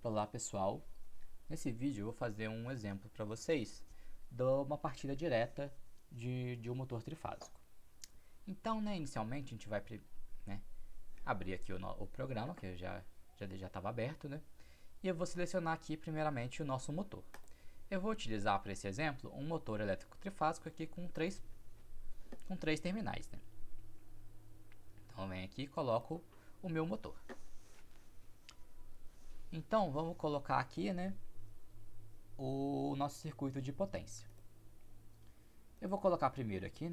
Olá pessoal, nesse vídeo eu vou fazer um exemplo para vocês de uma partida direta de um motor trifásico. Então, inicialmente a gente vai né, abrir aqui o programa, que já estava aberto, e eu vou selecionar aqui primeiramente o nosso motor. Eu vou utilizar para esse exemplo um motor elétrico trifásico aqui com três terminais. Então eu venho aqui e coloco o meu motor. Então vamos colocar aqui o nosso circuito de potência. Eu vou colocar primeiro aqui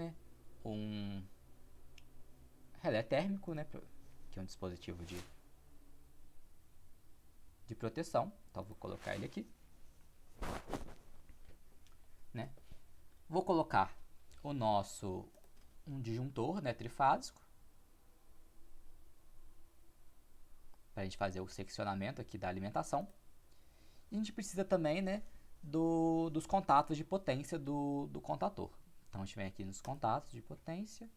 um relé térmico, que é um dispositivo de proteção. Então vou colocar ele aqui. Vou colocar um disjuntor trifásico para a gente fazer o seccionamento aqui da alimentação. E a gente precisa também dos contatos de potência do contator. Então a gente vem aqui nos contatos de potência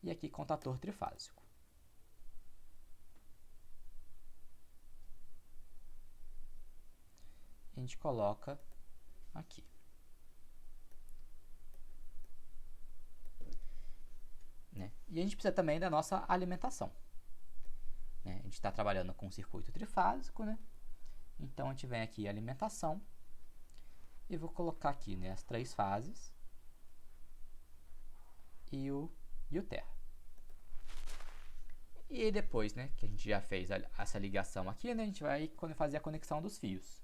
e aqui contator trifásico. A gente coloca aqui. E a gente precisa também da nossa alimentação. A gente está trabalhando com um circuito trifásico, então a gente vem aqui alimentação e vou colocar aqui as três fases e o terra. E depois que a gente já fez essa ligação aqui, a gente vai fazer a conexão dos fios.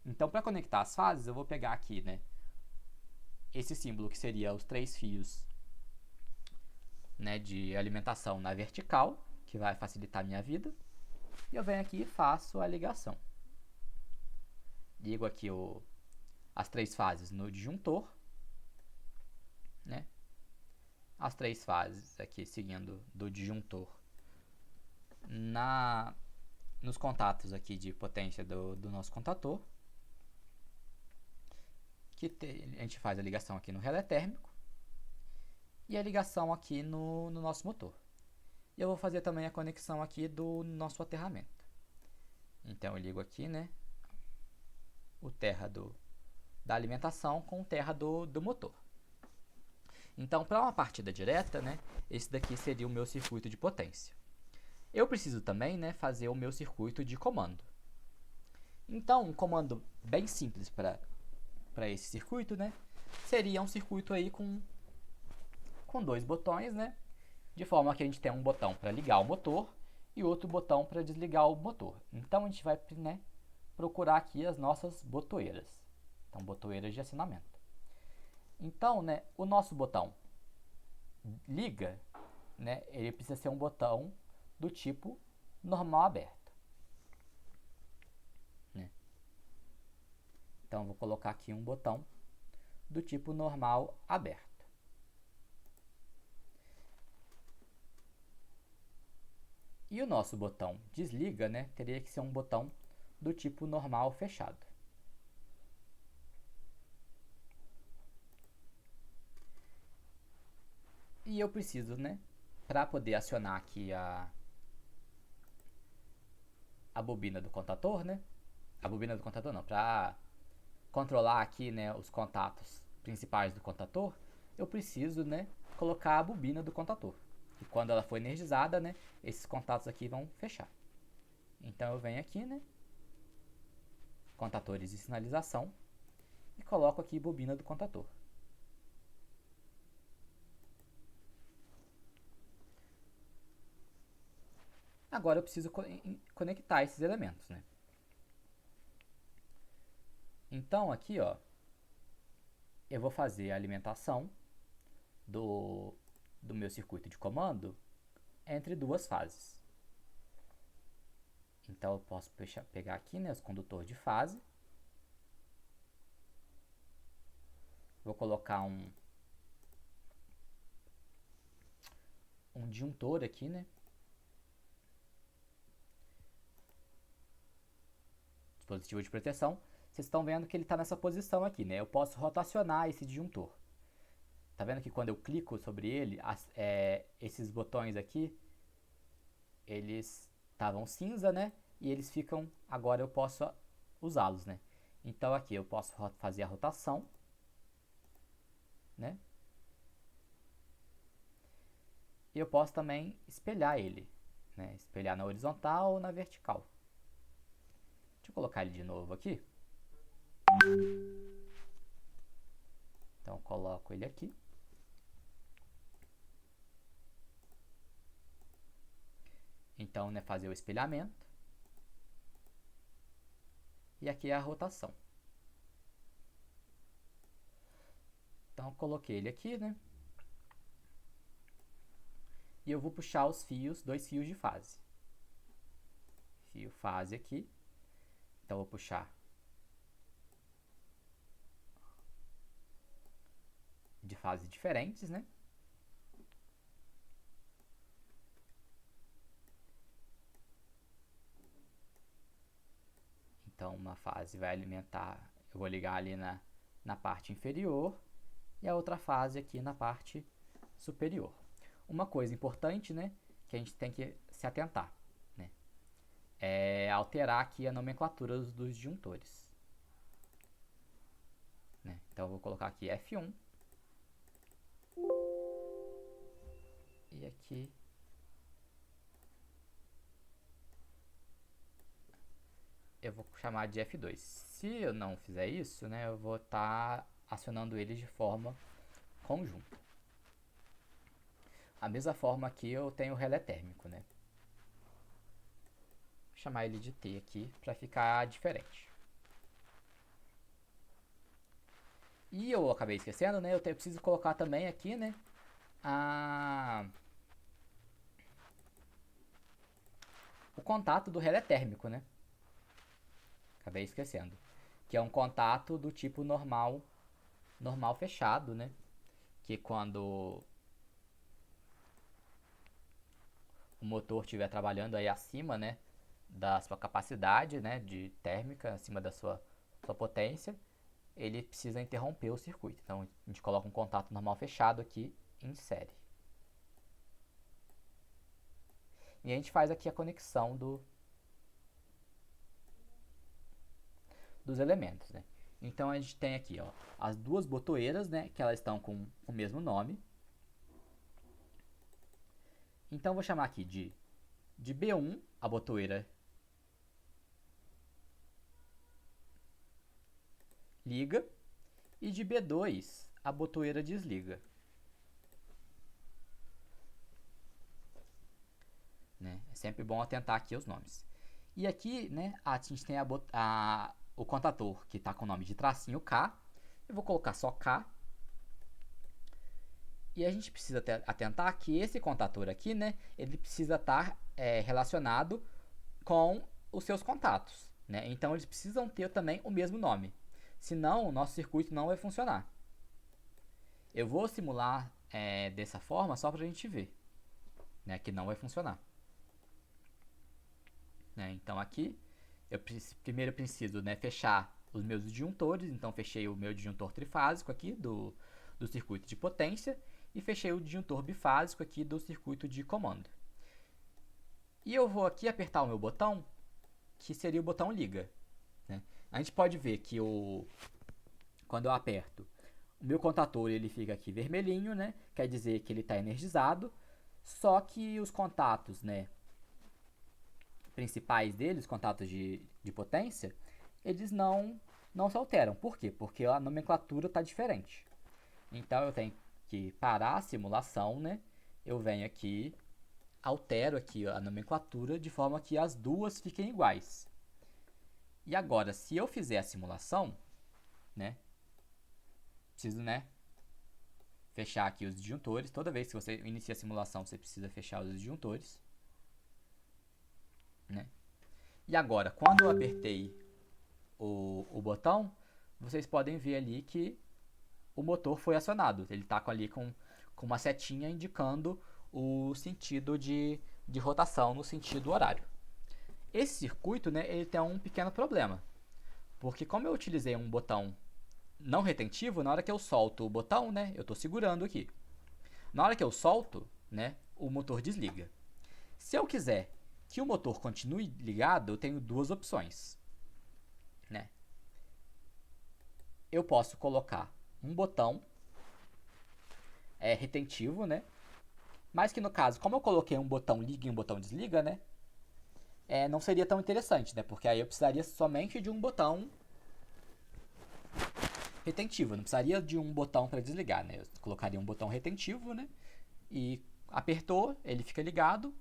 Então, para conectar as fases, eu vou pegar aqui esse símbolo que seria os três fios de alimentação na vertical, que vai facilitar a minha vida. E eu venho aqui e faço a ligação. Ligo aqui as três fases no disjuntor, as três fases aqui seguindo do disjuntor nos contatos aqui de potência do nosso contator, a gente faz a ligação aqui no relé térmico e a ligação aqui no nosso motor. E eu vou fazer também a conexão aqui do nosso aterramento. Então eu ligo aqui o terra da alimentação com o terra do motor. Então, para uma partida direta, esse daqui seria o meu circuito de potência. Eu preciso também fazer o meu circuito de comando. Então, um comando bem simples para esse circuito seria um circuito aí com dois botões, de forma que a gente tem um botão para ligar o motor e outro botão para desligar o motor. Então, a gente vai procurar aqui as nossas botoeiras. Então, botoeiras de acionamento. Então, o nosso botão liga, ele precisa ser um botão do tipo normal aberto. Então, vou colocar aqui um botão do tipo normal aberto. E o nosso botão desliga, teria que ser um botão do tipo normal fechado. E eu preciso, para poder acionar aqui a bobina do contator, a bobina do contator não, para controlar aqui, os contatos principais do contator, eu preciso, colocar a bobina do contator. E quando ela for energizada, esses contatos aqui vão fechar. Então eu venho aqui, contatores de sinalização, e coloco aqui bobina do contator. Agora eu preciso conectar esses elementos, Então aqui, eu vou fazer a alimentação do meu circuito de comando entre duas fases. Então eu posso pegar aqui os condutores de fase. Vou colocar um disjuntor aqui, dispositivo de proteção. Vocês estão vendo que ele está nessa posição aqui, Eu posso rotacionar esse disjuntor. Tá vendo que quando eu clico sobre ele, esses botões aqui, eles estavam cinza, e eles ficam, agora eu posso usá-los, né? Então aqui eu posso fazer a rotação, né? E eu posso também espelhar ele, né? Espelhar na horizontal ou na vertical. Deixa eu colocar ele de novo aqui. Então eu coloco ele aqui. Então, né, fazer o espelhamento. E aqui é a rotação. Então, eu coloquei ele aqui, né? E eu vou puxar os fios, 2 fios de fase. Fio fase aqui. Então, eu vou puxar de fases diferentes, né? Então, uma fase vai alimentar, eu vou ligar ali na parte inferior e a outra fase aqui na parte superior. Uma coisa importante, né, que a gente tem que se atentar, né, é alterar aqui a nomenclatura dos disjuntores. Né? Então, eu vou colocar aqui F1 e aqui eu vou chamar de F2. Se eu não fizer isso, né, eu vou estar acionando eles de forma conjunta. A mesma forma aqui eu tenho o relé térmico, né? Vou chamar ele de T aqui para ficar diferente. E eu acabei esquecendo, né? Eu preciso colocar também aqui, né? O contato do relé térmico, né? Acabei esquecendo. Que é um contato do tipo normal fechado, né? Que quando o motor estiver trabalhando aí acima, né, da sua capacidade, né, de térmica, acima da sua potência, ele precisa interromper o circuito. Então, a gente coloca um contato normal fechado aqui em série. E a gente faz aqui a conexão dos elementos, né? Então, a gente tem aqui, ó, as duas botoeiras, né, que elas estão com o mesmo nome. Então, eu vou chamar aqui de B1, a botoeira liga, e de B2, a botoeira desliga. Né? É sempre bom atentar aqui aos nomes. E aqui, né, a gente tem o contador que está com o nome de tracinho K. Eu vou colocar só K. E a gente precisa atentar que esse contador aqui, né, ele precisa estar relacionado com os seus contatos. Né? Então, eles precisam ter também o mesmo nome. Senão, o nosso circuito não vai funcionar. Eu vou simular dessa forma só para a gente ver, né, que não vai funcionar. Né? Então aqui, primeiro eu preciso, né, fechar os meus disjuntores. Então fechei o meu disjuntor trifásico aqui do circuito de potência e fechei o disjuntor bifásico aqui do circuito de comando. E eu vou aqui apertar o meu botão, que seria o botão liga. Né? A gente pode ver que quando eu aperto, o meu contador ele fica aqui vermelhinho, né? Quer dizer que ele está energizado, só que os contatos, né, principais deles, contatos de potência, eles não se alteram. Por quê? Porque a nomenclatura está diferente. Então eu tenho que parar a simulação, né? Eu venho aqui, altero aqui a nomenclatura de forma que as duas fiquem iguais. E agora, se eu fizer a simulação, né? Preciso, né, fechar aqui os disjuntores. Toda vez que você inicia a simulação, você precisa fechar os disjuntores. Né? E agora, quando eu apertei o botão, vocês podem ver ali que o motor foi acionado. Ele está ali com uma setinha indicando o sentido de rotação no sentido horário. Esse circuito, né, ele tem um pequeno problema. Porque como eu utilizei um botão não retentivo, na hora que eu solto o botão, né, eu estou segurando aqui. Na hora que eu solto, né, o motor desliga. Se eu quiser que o motor continue ligado, eu tenho duas opções, né? Eu posso colocar um botão retentivo, né? Mas que no caso, como eu coloquei um botão liga e um botão desliga, né? Não seria tão interessante, né? Porque aí eu precisaria somente de um botão retentivo, não precisaria de um botão para desligar, né? Eu colocaria um botão retentivo, né? E apertou, ele fica ligado.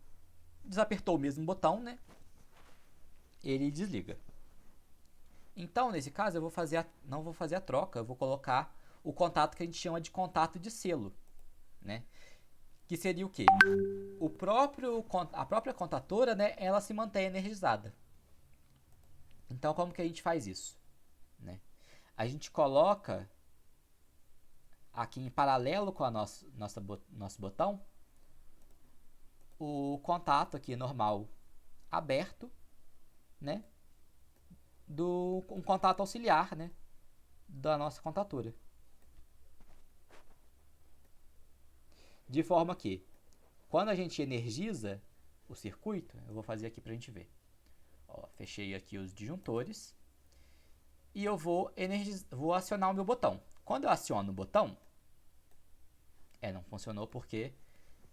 Desapertou o mesmo botão, né? Ele desliga. Então, nesse caso, eu não vou fazer a troca, eu vou colocar o contato que a gente chama de contato de selo, né? Que seria o quê? A própria contatora, né, ela se mantém energizada. Então, como que a gente faz isso? Né? A gente coloca aqui em paralelo com a nosso botão o contato aqui normal aberto, né? Um contato auxiliar, né? Da nossa contatora. De forma que, quando a gente energiza o circuito, eu vou fazer aqui para a gente ver. Ó, fechei aqui os disjuntores e eu vou acionar o meu botão. Quando eu aciono o botão, não funcionou porque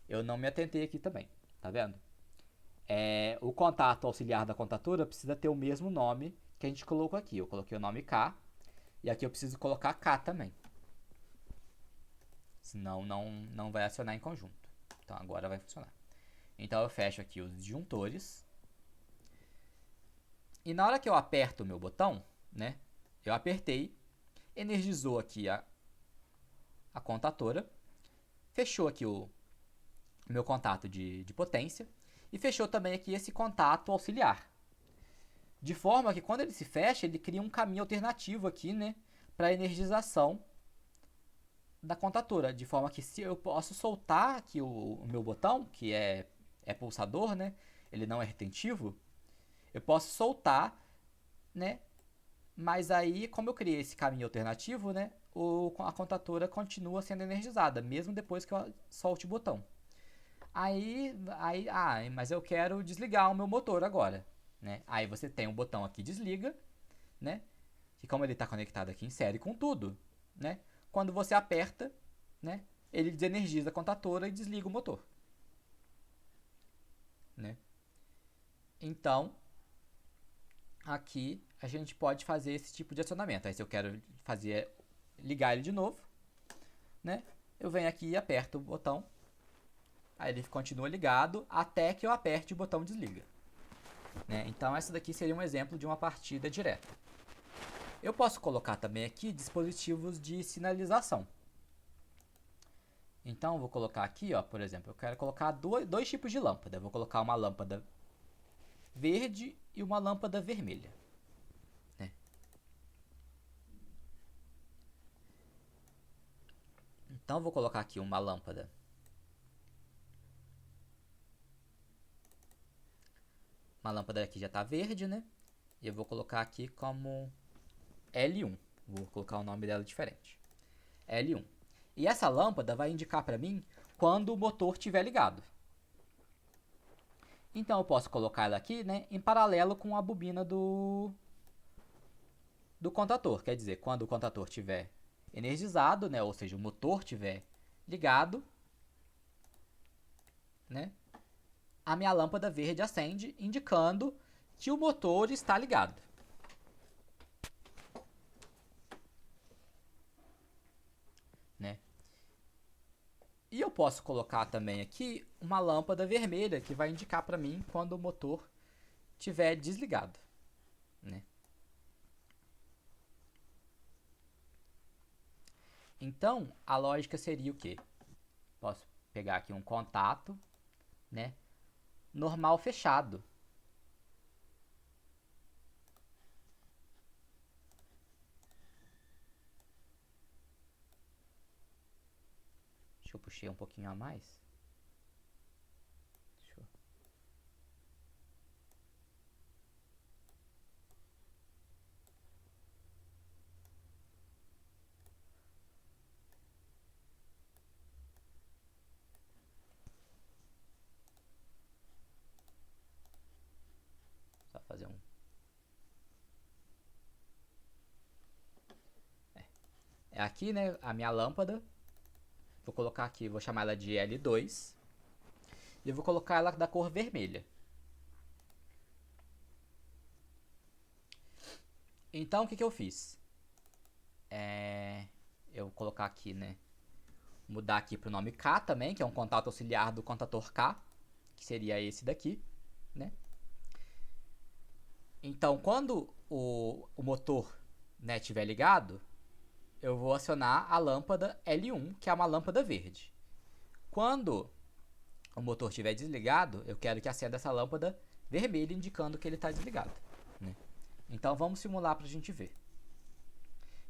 eu não me atentei aqui também, tá vendo? O contato auxiliar da contatora precisa ter o mesmo nome que a gente colocou aqui. Eu coloquei o nome K e aqui eu preciso colocar K também. Senão não vai acionar em conjunto. Então agora vai funcionar. Então eu fecho aqui os disjuntores. E na hora que eu aperto o meu botão, né? Eu apertei, energizou aqui a contatora, fechou aqui o meu contato de potência e fechou também aqui esse contato auxiliar. De forma que quando ele se fecha, ele cria um caminho alternativo aqui, né? Para a energização da contatora, de forma que se eu posso soltar aqui o meu botão, que é pulsador, né? Ele não é retentivo, eu posso soltar, né? Mas aí, como eu criei esse caminho alternativo, né? A contatora continua sendo energizada, mesmo depois que eu solte o botão. Mas eu quero desligar o meu motor agora, né? Aí você tem um botão aqui desliga, né? Que como ele está conectado aqui em série com tudo, né? Quando você aperta, né? Ele desenergiza a contatora e desliga o motor, né? Então, aqui a gente pode fazer esse tipo de acionamento. Aí se eu quero ligar ele de novo, né? Eu venho aqui e aperto o botão. Aí ele continua ligado até que eu aperte o botão desliga, né? Então essa daqui seria um exemplo de uma partida direta. Eu posso colocar também aqui dispositivos de sinalização. Então, eu vou colocar aqui, ó, por exemplo, eu quero colocar dois tipos de lâmpada. Eu vou colocar uma lâmpada verde e uma lâmpada vermelha, né? Então, eu vou colocar aqui uma lâmpada. Uma lâmpada aqui já está verde, né? E eu vou colocar aqui como L1. Vou colocar o nome dela diferente. L1. E essa lâmpada vai indicar para mim quando o motor estiver ligado. Então eu posso colocar ela aqui, né, em paralelo com a bobina do contator. Quer dizer, quando o contator estiver energizado, né, ou seja, o motor estiver ligado, né, a minha lâmpada verde acende, indicando que o motor está ligado. Né? E eu posso colocar também aqui uma lâmpada vermelha que vai indicar para mim quando o motor estiver desligado, né? Então, a lógica seria o quê? Posso pegar aqui um contato, né? Normal fechado. Deixa eu puxar um pouquinho a mais. aqui, né, a minha lâmpada. Vou colocar aqui, vou chamar ela de L2. E eu vou colocar ela da cor vermelha. Então, o que eu fiz? Eu vou colocar aqui, né, mudar aqui para o nome K também, que é um contato auxiliar do contator K, que seria esse daqui, né? Então, quando o motor, né, estiver ligado, eu vou acionar a lâmpada L1, que é uma lâmpada verde. Quando o motor estiver desligado, eu quero que acenda essa lâmpada vermelha, indicando que ele está desligado, né? Então, vamos simular para a gente ver.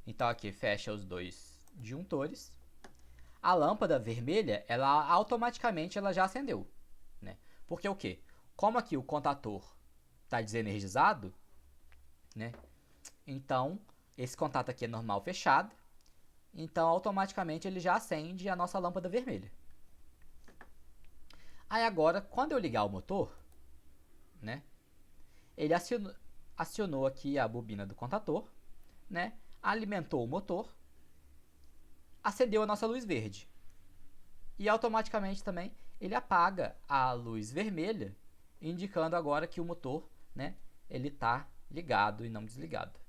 Então, aqui, fecha os dois disjuntores. A lâmpada vermelha, ela automaticamente já acendeu, né? Porque o quê? Como aqui o contator está desenergizado, né? Então, esse contato aqui é normal fechado. Então, automaticamente ele já acende a nossa lâmpada vermelha. Aí agora, quando eu ligar o motor, né? Ele acionou aqui a bobina do contator, né? Alimentou o motor, acendeu a nossa luz verde. E automaticamente também ele apaga a luz vermelha, indicando agora que o motor, né, ele está ligado e não desligado,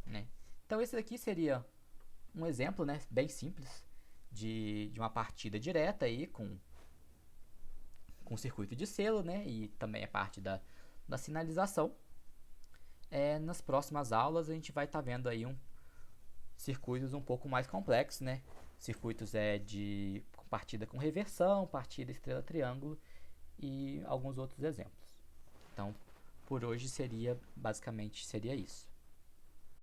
né? Então esse daqui seria um exemplo, né, bem simples de uma partida direta aí com circuito de selo, né, e também a parte da sinalização. Nas próximas aulas a gente vai estar vendo aí circuitos um pouco mais complexos, né? Circuitos de partida com reversão, partida estrela-triângulo e alguns outros exemplos. Então, por hoje basicamente seria isso.